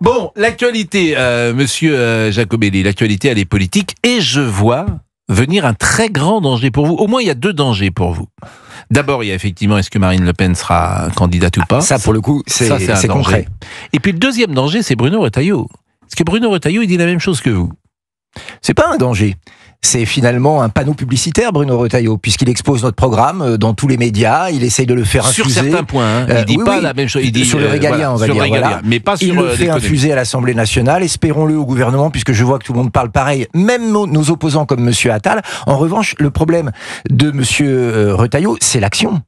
Bon, l'actualité, monsieur Jacobelli, l'actualité, elle est politique, et je vois venir un très grand danger pour vous. Au moins, il y a deux dangers pour vous. D'abord, il y a effectivement, est-ce que Marine Le Pen sera candidate ou pas? Ça, pour le coup, c'est concret. Et puis le deuxième danger, c'est Bruno Retailleau. Parce que Bruno Retailleau, il dit la même chose que vous. C'est pas un danger. C'est finalement un panneau publicitaire, Bruno Retailleau, puisqu'il expose notre programme dans tous les médias, il essaye de le faire infuser. Sur certains points, il dit pas la même chose. Il dit sur le régalien, voilà, on va dire. Voilà. Mais pas sur il le fait infuser à l'Assemblée nationale, espérons-le au gouvernement, puisque je vois que tout le monde parle pareil, même nos opposants comme monsieur Attal. En revanche, le problème de monsieur Retailleau, c'est l'action.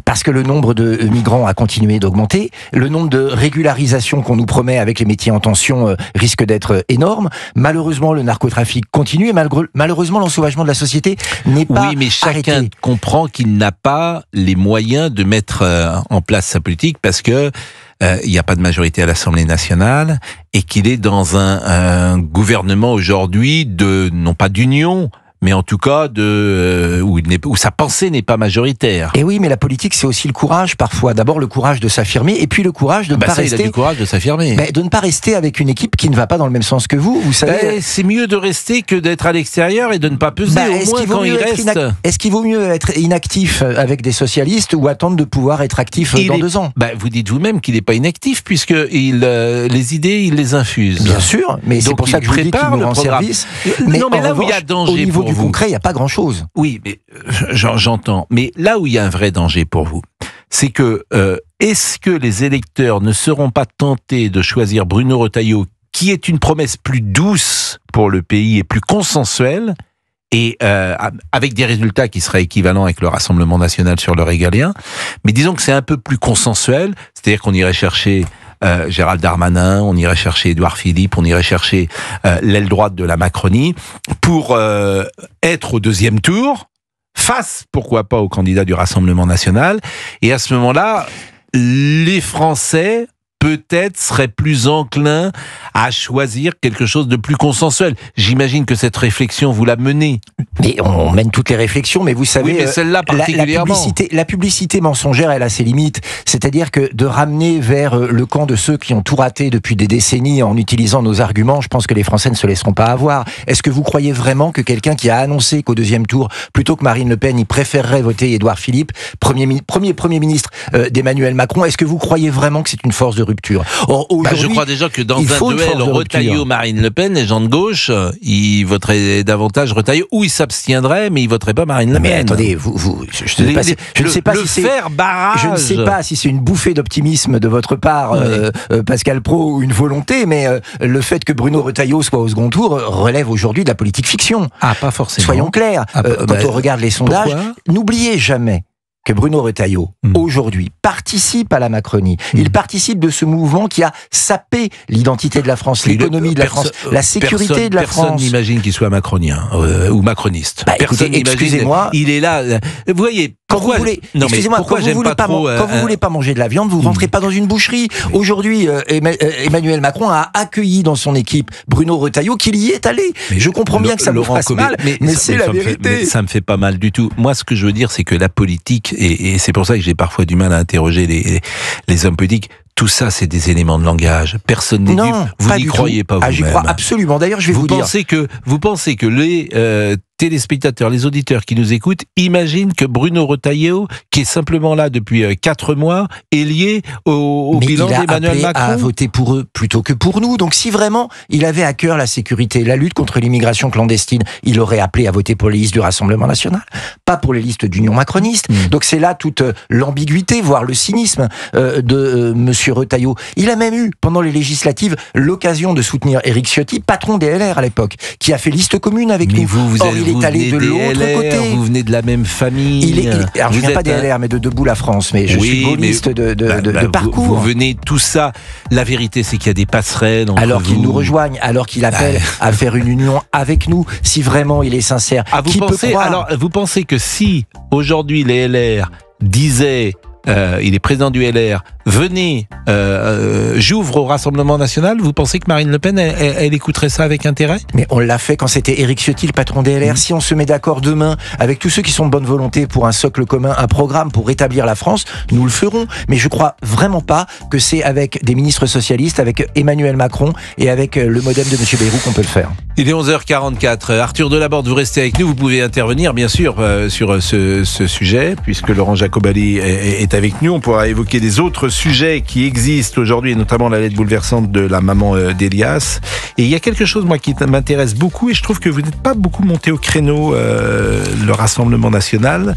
Parce que le nombre de migrants a continué d'augmenter, le nombre de régularisations qu'on nous promet avec les métiers en tension risque d'être énorme. Malheureusement, le narcotrafic continue et malheureusement, l'ensauvagement de la société n'est pas Oui, mais chacun arrêté. comprend qu'il n'a pas les moyens de mettre en place sa politique parce que il n'y a pas de majorité à l'Assemblée nationale et qu'il est dans un gouvernement aujourd'hui non pas d'union, mais en tout cas où sa pensée n'est pas majoritaire. Et oui, mais la politique, c'est aussi le courage, parfois. D'abord, le courage de s'affirmer, et puis le courage de ne pas rester... Il a du courage de s'affirmer. De ne pas rester avec une équipe qui ne va pas dans le même sens que vous, vous savez... c'est mieux de rester que d'être à l'extérieur et de ne pas peser, au moins quand il reste... Est-ce qu'il vaut mieux être inactif avec des socialistes ou attendre de pouvoir être actif dans 2 ans? Vous dites vous-même qu'il n'est pas inactif, puisque les idées, il les infuse. Bien sûr, mais c'est pour ça que je vous dis qu'il nous rend service. Mais là où il y a danger au niveau pour du concret, il n'y a pas grand-chose. Oui, mais j'entends. Mais là où il y a un vrai danger pour vous, c'est que est-ce que les électeurs ne seront pas tentés de choisir Bruno Retailleau, qui est une promesse plus douce pour le pays et plus consensuelle, et avec des résultats qui seraient équivalents avec le Rassemblement national sur le régalien, mais disons que c'est un peu plus consensuel, c'est-à-dire qu'on irait chercher Gérald Darmanin, on irait chercher Édouard Philippe, on irait chercher l'aile droite de la Macronie pour être au deuxième tour, face, pourquoi pas, au candidat du Rassemblement national. Et à ce moment-là, les Français peut-être seraient plus enclins à choisir quelque chose de plus consensuel. J'imagine que cette réflexion, vous la menez. Mais on mène toutes les réflexions, mais vous savez, oui, mais celle-là particulièrement. La publicité mensongère, elle a ses limites. C'est-à-dire que de ramener vers le camp de ceux qui ont tout raté depuis des décennies en utilisant nos arguments, je pense que les Français ne se laisseront pas avoir. Est-ce que vous croyez vraiment que quelqu'un qui a annoncé qu'au deuxième tour, plutôt que Marine Le Pen, il préférerait voter Édouard Philippe, premier ministre d'Emmanuel Macron, est-ce que vous croyez vraiment que c'est une force de rupture? Or, je crois déjà que dans un duel Retailleau-Marine Le Pen, les gens de gauche, ils voteraient davantage Retailleau, ou ils s'abstiendraient, mais ils voteraient pas Marine Le Pen. Mais attendez, je ne sais pas si c'est une bouffée d'optimisme de votre part, Pascal Praud, ou une volonté, mais le fait que Bruno Retailleau soit au second tour relève aujourd'hui de la politique fiction. Ah, pas forcément. Soyons clairs. Quand on regarde les sondages, n'oubliez jamais que Bruno Retailleau, aujourd'hui, participe à la Macronie. Il participe de ce mouvement qui a sapé l'identité de la France, l'économie de la France, la sécurité de la France. Personne n'imagine qu'il soit macronien ou macroniste. Écoutez, excusez-moi. Il est là. Vous voyez, quand vous voulez pas manger de la viande, vous rentrez pas dans une boucherie. Aujourd'hui, Emmanuel Macron a accueilli dans son équipe Bruno Retailleau, qu'il y est allé. Je comprends bien que ça vous fasse mal, mais c'est la vérité. Ça me fait pas mal du tout. Moi, ce que je veux dire, c'est que la politique, et c'est pour ça que j'ai parfois du mal à interroger les hommes politiques, tout ça, c'est des éléments de langage. Personne n'est dupe. Vous n'y croyez pas vous-même. J'y crois absolument. D'ailleurs, je vais vous dire. Vous pensez que les téléspectateurs, les auditeurs qui nous écoutent, imaginent que Bruno Retailleau, qui est simplement là depuis 4 mois, est lié au bilan d'Emmanuel Macron. Il a appelé à voter pour eux plutôt que pour nous. Donc si vraiment il avait à cœur la sécurité, la lutte contre l'immigration clandestine, il aurait appelé à voter pour les listes du Rassemblement national, pas pour les listes d'union macroniste. Donc c'est là toute l'ambiguïté, voire le cynisme de monsieur Retailleau. Il a même eu, pendant les législatives, l'occasion de soutenir Éric Ciotti, patron des LR à l'époque, qui a fait liste commune avec nous. Il est allé de l'autre côté. Vous venez de la même famille. Alors je ne viens pas des LR, mais de Debout la France. Mais je suis gaulliste de parcours. Vous venez tout ça. La vérité, c'est qu'il y a des passerelles entre alors qu'il nous rejoigne, alors qu'il appelle à faire une union avec nous, si vraiment il est sincère. Vous pensez que si aujourd'hui les LR disaient il est président du LR, venez, j'ouvre au Rassemblement National, vous pensez que Marine Le Pen, elle écouterait ça avec intérêt? Mais on l'a fait quand c'était Éric Ciotti, le patron des LR. Si on se met d'accord demain avec tous ceux qui sont de bonne volonté pour un socle commun, un programme pour rétablir la France, nous le ferons. Mais je crois vraiment pas que c'est avec des ministres socialistes, avec Emmanuel Macron et avec le modem de M. Bayrou qu'on peut le faire. Il est 11h44. Arthur Delaborde, vous restez avec nous. Vous pouvez intervenir, bien sûr, sur ce sujet, puisque Laurent Jacobali est avec nous. On pourra évoquer des autres sujets qui existent aujourd'hui, et notamment la lettre bouleversante de la maman d'Elias. Et il y a quelque chose, moi, qui m'intéresse beaucoup, et je trouve que vous n'êtes pas beaucoup monté au créneau, le Rassemblement National.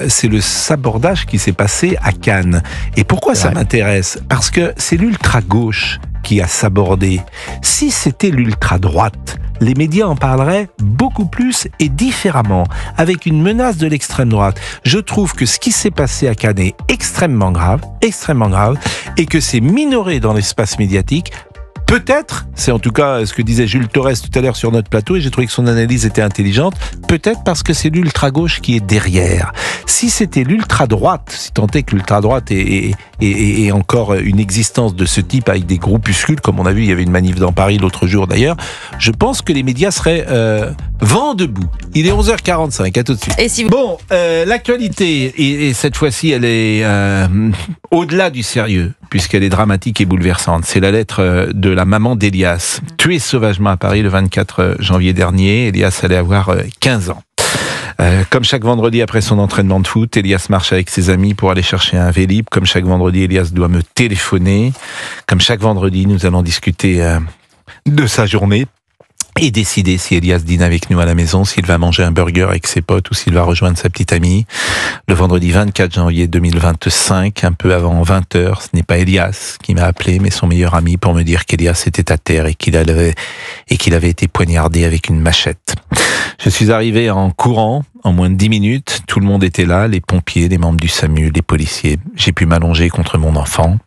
C'est le sabordage qui s'est passé à Cannes. Et pourquoi ça m'intéresse? Parce que c'est l'ultra-gauche qui a sabordé. Si c'était l'ultra-droite, les médias en parleraient beaucoup plus et différemment, avec une menace de l'extrême droite. Je trouve que ce qui s'est passé à Cannes est extrêmement grave, et que c'est minoré dans l'espace médiatique. Peut-être, c'est en tout cas ce que disait Jules Torres tout à l'heure sur notre plateau, et j'ai trouvé que son analyse était intelligente, peut-être parce que c'est l'ultra-gauche qui est derrière. Si c'était l'ultra-droite, si tant est que l'ultra-droite est encore une existence de ce type avec des groupuscules, comme on a vu, il y avait une manif dans Paris l'autre jour d'ailleurs, je pense que les médias seraient vent debout. Il est 11h45, à tout de suite. Et si vous... Bon, l'actualité, et cette fois-ci elle est au-delà du sérieux, puisqu'elle est dramatique et bouleversante. C'est la lettre de la maman d'Elias, tuée sauvagement à Paris le 24 janvier dernier. Elias allait avoir 15 ans. Comme chaque vendredi après son entraînement de foot, Elias marche avec ses amis pour aller chercher un Vélib. Comme chaque vendredi, Elias doit me téléphoner. Comme chaque vendredi, nous allons discuter de sa journée et décider si Elias dîne avec nous à la maison, s'il va manger un burger avec ses potes ou s'il va rejoindre sa petite amie. Le vendredi 24 janvier 2025, un peu avant 20h, ce n'est pas Elias qui m'a appelé, mais son meilleur ami pour me dire qu'Elias était à terre et qu'il avait été poignardé avec une machette. Je suis arrivé en courant, en moins de 10 minutes. Tout le monde était là, les pompiers, les membres du SAMU, les policiers. J'ai pu m'allonger contre mon enfant,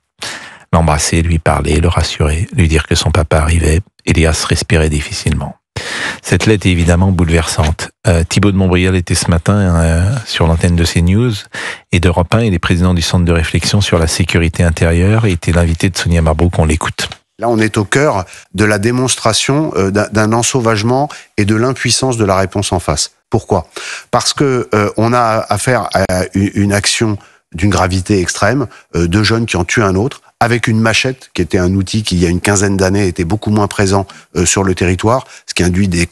l'embrasser, lui parler, le rassurer, lui dire que son papa arrivait. Elias respirait difficilement. Cette lettre est évidemment bouleversante. Thibaut de Montbrial était ce matin sur l'antenne de CNews et d'Europe 1. Il est président du Centre de réflexion sur la sécurité intérieure et était l'invité de Sonia Mabrouk. On l'écoute. Là, on est au cœur de la démonstration d'un ensauvagement et de l'impuissance de la réponse en face. Pourquoi ? Parce que on a affaire à une action d'une gravité extrême, deux jeunes qui ont tué un autre, avec une machette, qui était un outil qui, il y a une quinzaine d'années, était beaucoup moins présent sur le territoire, ce qui induit des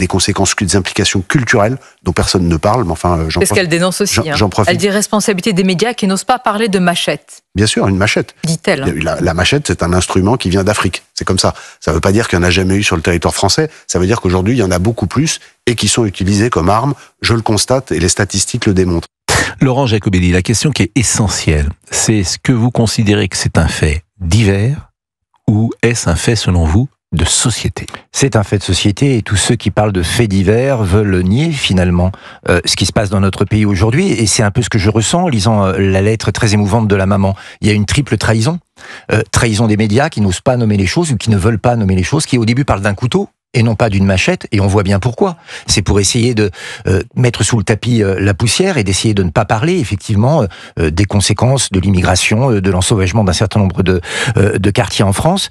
conséquences, des implications culturelles dont personne ne parle. Mais enfin, c'est ce qu'elle dénonce aussi. J'en profite. Elle dit responsabilité des médias qui n'osent pas parler de machette. Bien sûr, une machette. Dit-elle. La machette, c'est un instrument qui vient d'Afrique. C'est comme ça. Ça ne veut pas dire qu'il n'y en a jamais eu sur le territoire français. Ça veut dire qu'aujourd'hui, il y en a beaucoup plus et qui sont utilisés comme armes. Je le constate et les statistiques le démontrent. Laurent Jacobelli, la question qui est essentielle, c'est est-ce que vous considérez que c'est un fait divers ou est-ce un fait, selon vous, de société? C'est un fait de société et tous ceux qui parlent de faits divers veulent nier finalement ce qui se passe dans notre pays aujourd'hui, et c'est un peu ce que je ressens en lisant la lettre très émouvante de la maman. Il y a une triple trahison. Trahison des médias qui n'osent pas nommer les choses ou qui ne veulent pas nommer les choses, qui au début parlent d'un couteau et non pas d'une machette, et on voit bien pourquoi. C'est pour essayer de mettre sous le tapis la poussière et d'essayer de ne pas parler effectivement des conséquences de l'immigration, de l'ensauvagement d'un certain nombre de quartiers en France.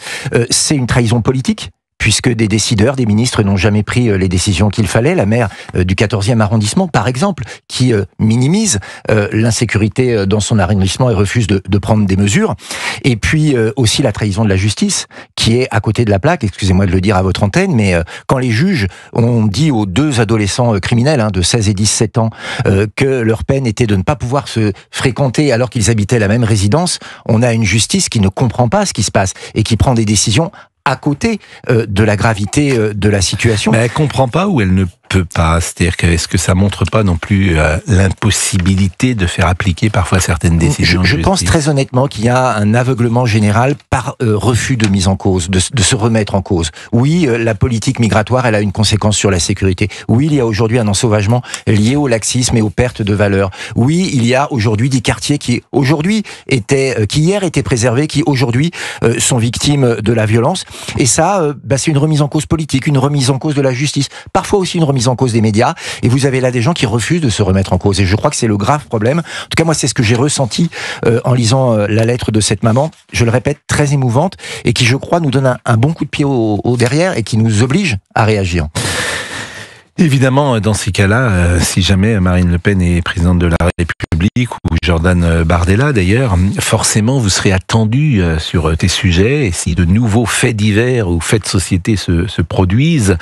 C'est une trahison politique, puisque des décideurs, des ministres n'ont jamais pris les décisions qu'il fallait. La maire du 14e arrondissement, par exemple, qui minimise l'insécurité dans son arrondissement et refuse de prendre des mesures. Et puis aussi la trahison de la justice, qui est à côté de la plaque, excusez-moi de le dire à votre antenne, mais quand les juges ont dit aux deux adolescents criminels de 16 et 17 ans que leur peine était de ne pas pouvoir se fréquenter alors qu'ils habitaient la même résidence, on a une justice qui ne comprend pas ce qui se passe et qui prend des décisions à côté de la gravité de la situation. Mais elle comprend pas ou elle ne peut pas? C'est-à-dire est-ce que ça montre pas non plus l'impossibilité de faire appliquer parfois certaines décisions? Je pense très honnêtement qu'il y a un aveuglement général par refus de mise en cause, de se remettre en cause. Oui, la politique migratoire, elle a une conséquence sur la sécurité. Oui, il y a aujourd'hui un ensauvagement lié au laxisme et aux pertes de valeurs. Oui, il y a aujourd'hui des quartiers qui hier étaient préservés, qui aujourd'hui sont victimes de la violence. Et ça, c'est une remise en cause politique, une remise en cause de la justice, parfois aussi une remise remise en cause des médias, et vous avez là des gens qui refusent de se remettre en cause. Et je crois que c'est le grave problème. En tout cas, moi, c'est ce que j'ai ressenti en lisant la lettre de cette maman, je le répète, très émouvante, et qui, je crois, nous donne un bon coup de pied au derrière, et qui nous oblige à réagir. Évidemment, dans ces cas-là, si jamais Marine Le Pen est présidente de la République, ou Jordan Bardella d'ailleurs, forcément vous serez attendu sur tes sujets, et si de nouveaux faits divers ou faits de société se produisent,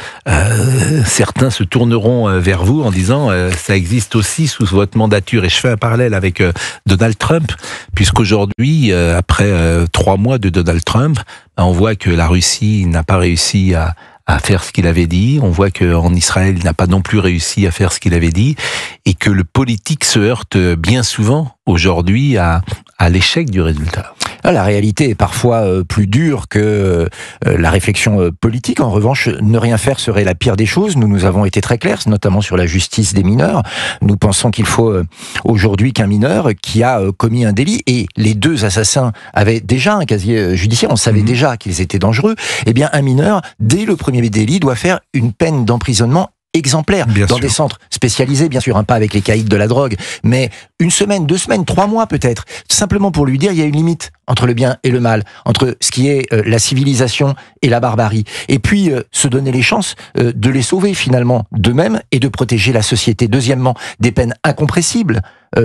certains se tourneront vers vous en disant ça existe aussi sous votre mandature. Et je fais un parallèle avec Donald Trump, puisqu'aujourd'hui, après 3 mois de Donald Trump, on voit que la Russie n'a pas réussi à faire ce qu'il avait dit. On voit qu'en Israël, il n'a pas non plus réussi à faire ce qu'il avait dit, et que le politique se heurte bien souvent aujourd'hui à l'échec du résultat. La réalité est parfois plus dure que la réflexion politique. En revanche, ne rien faire serait la pire des choses. Nous avons été très clairs, notamment sur la justice des mineurs. Nous pensons qu'il faut aujourd'hui qu'un mineur qui a commis un délit, et les 2 assassins avaient déjà un casier judiciaire, on savait déjà qu'ils étaient dangereux, eh bien un mineur, dès le premier délit, doit faire une peine d'emprisonnement exemplaire, bien dans sûr. des centres spécialisés, bien sûr, pas avec les caïds de la drogue, mais 1 semaine, 2 semaines, 3 mois peut-être, simplement pour lui dire il y a une limite entre le bien et le mal, entre ce qui est la civilisation et la barbarie, et puis se donner les chances de les sauver finalement d'eux-mêmes et de protéger la société. Deuxièmement, des peines incompressibles,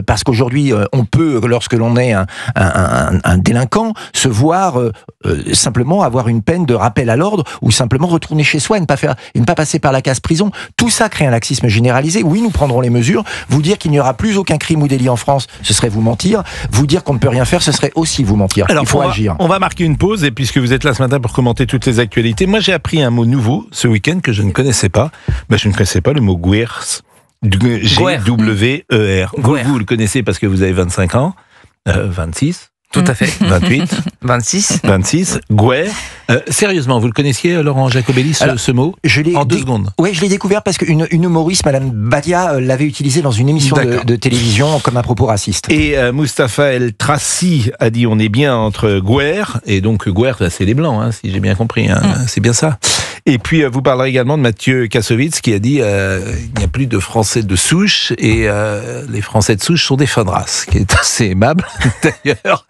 parce qu'aujourd'hui on peut, lorsque l'on est un délinquant, se voir simplement avoir une peine de rappel à l'ordre, ou simplement retourner chez soi et ne pas passer par la case prison. Tout ça crée un laxisme généralisé. Oui, nous prendrons les mesures. Vous dire qu'il n'y aura plus aucun crime ou délit en France, ce serait vous mentir. Vous dire qu'on ne peut rien faire, ce serait aussi vous mentir. Alors, il faut agir. On va marquer une pause, et puisque vous êtes là ce matin pour commenter toutes les actualités, moi j'ai appris un mot nouveau ce week-end que je ne connaissais pas. Je ne connaissais pas le mot Guers. G-W-E-R. Vous le connaissez parce que vous avez 25 ans, 26. Tout à fait. 28. 26. Guer. Sérieusement, vous le connaissiez, Laurent Jacobelli, ce mot? En 2 secondes. Oui, je l'ai découvert parce qu'une humoriste, Madame Badia, l'avait utilisé dans une émission de télévision comme un propos raciste. Et Mustapha El Trassi a dit on est bien entre Guer, et donc Guer, c'est les Blancs, hein, si j'ai bien compris, hein, c'est bien ça. Et puis vous parlerez également de Mathieu Kassovitz qui a dit il n'y a plus de Français de souche, et les Français de souche sont des fins de race, qui est assez aimable d'ailleurs.